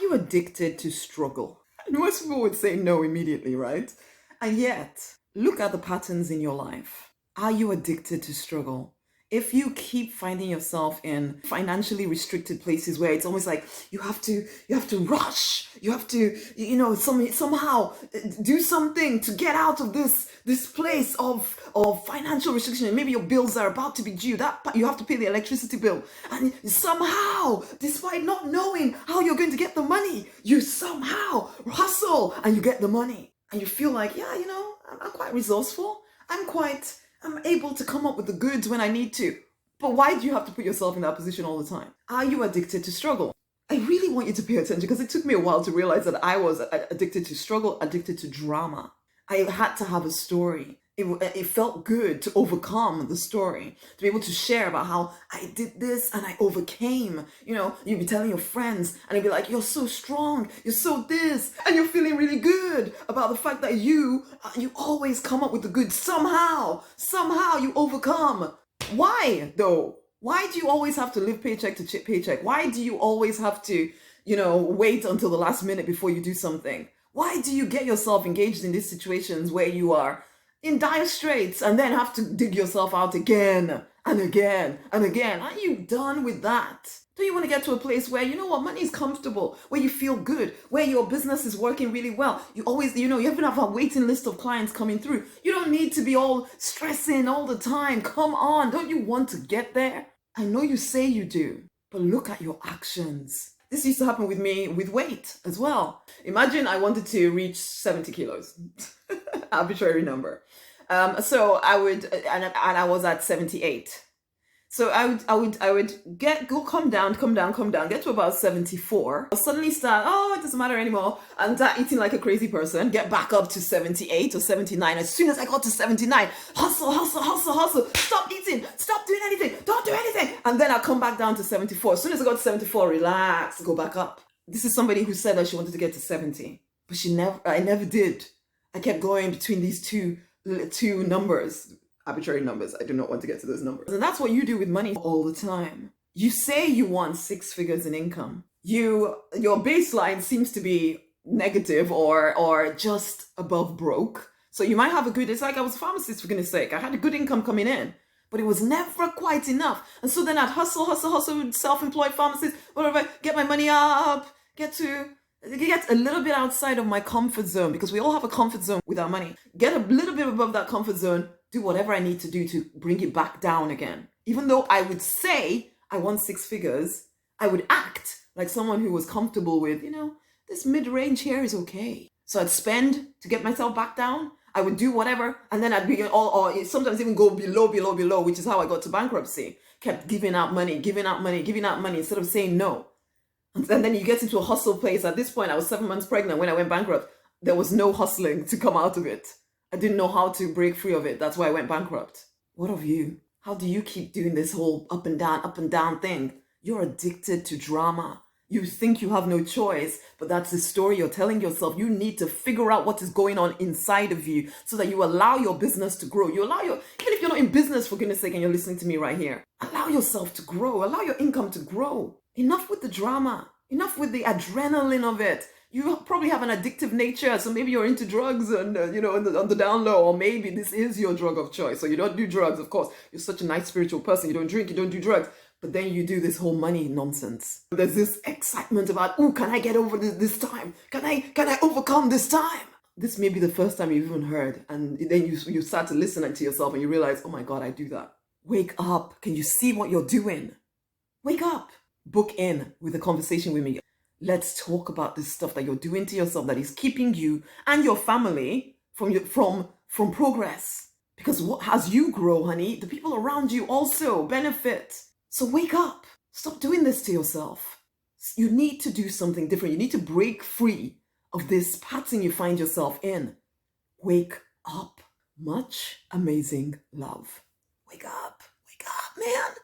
you addicted to struggle? Most people would say no immediately, right? And yet, look at the patterns in your life. Are you addicted to struggle? If you keep finding yourself in financially restricted places where it's almost like you have to rush, you have to, somehow do something to get out of this place of financial restriction. Maybe your bills are about to be due. That you have to pay the electricity bill, and somehow, despite not knowing how you're going to get the money, you somehow hustle and you get the money, and you feel like, yeah, I'm quite resourceful. I'm able to come up with the goods when I need to. But why do you have to put yourself in that position all the time? Are you addicted to struggle? I really want you to pay attention, because it took me a while to realize that I was addicted to struggle, addicted to drama. I had to have a story. It felt good to overcome the story, to be able to share about how I did this and I overcame. You'd be telling your friends and they'd be like, you're so strong, you're so this, and you're feeling really good about the fact that you always come up with the good. Somehow you overcome. Why though? Why do you always have to live paycheck to paycheck? Why do you always have to, wait until the last minute before you do something? Why do you get yourself engaged in these situations where you are in dire straits and then have to dig yourself out again and again and again? Are you done with that? Do you want to get to a place where, money is comfortable, where you feel good, where your business is working really well? You always, you even have a waiting list of clients coming through. You don't need to be all stressing all the time. Come on, don't you want to get there? I know you say you do, but look at your actions. This used to happen with me with weight as well. Imagine I wanted to reach 70 kilos, arbitrary number. So I would, and I was at 78. So I would come down, get to about 74. I'll suddenly start, it doesn't matter anymore, and start eating like a crazy person, get back up to 78 or 79. As soon as I got to 79, hustle, stop eating, stop doing anything, don't do anything. And then I'll come back down to 74. As soon as I got to 74, relax, go back up. This is somebody who said that she wanted to get to 70, but I never did. I kept going between these two numbers. Arbitrary numbers. I do not want to get to those numbers. And that's what you do with money all the time. You say you want 6 figures in income. Your baseline seems to be negative or just above broke. So you might have it's like I was a pharmacist, for goodness sake. I had a good income coming in, but it was never quite enough. And so then I'd hustle, self-employed pharmacist, whatever, get my money up, get a little bit outside of my comfort zone, because we all have a comfort zone with our money. Get a little bit above that comfort zone, do whatever I need to do to bring it back down again. Even though I would say I want 6 figures, I would act like someone who was comfortable with, this mid-range here is okay. So I'd spend to get myself back down. I would do whatever, and then I'd be or sometimes even go below, which is how I got to bankruptcy. Kept giving out money instead of saying no. And then you get into a hustle place. At this point, I was 7 months pregnant when I went bankrupt. There was no hustling to come out of it. I didn't know how to break free of it. That's why I went bankrupt. What of you? How do you keep doing this whole up and down thing? You're addicted to drama. You think you have no choice, but that's the story you're telling yourself. You need to figure out what is going on inside of you so that you allow your business to grow. Even if you're not in business, for goodness sake, and you're listening to me right here, allow yourself to grow. Allow your income to grow. Enough with the drama. Enough with the adrenaline of it. You probably have an addictive nature, so maybe you're into drugs and, on the down low, or maybe this is your drug of choice. So you don't do drugs, of course. You're such a nice spiritual person. You don't drink, you don't do drugs. But then you do this whole money nonsense. There's this excitement about, can I get over this time? Can I overcome this time? This may be the first time you've even heard. And then you start to listen to yourself and you realize, oh my God, I do that. Wake up. Can you see what you're doing? Wake up. Book in with a conversation with me. Let's talk about this stuff that you're doing to yourself that is keeping you and your family from progress. Because as you grow, honey, the people around you also benefit. So wake up. Stop doing this to yourself. You need to do something different. You need to break free of this pattern you find yourself in. Wake up. Much amazing love. Wake up, man.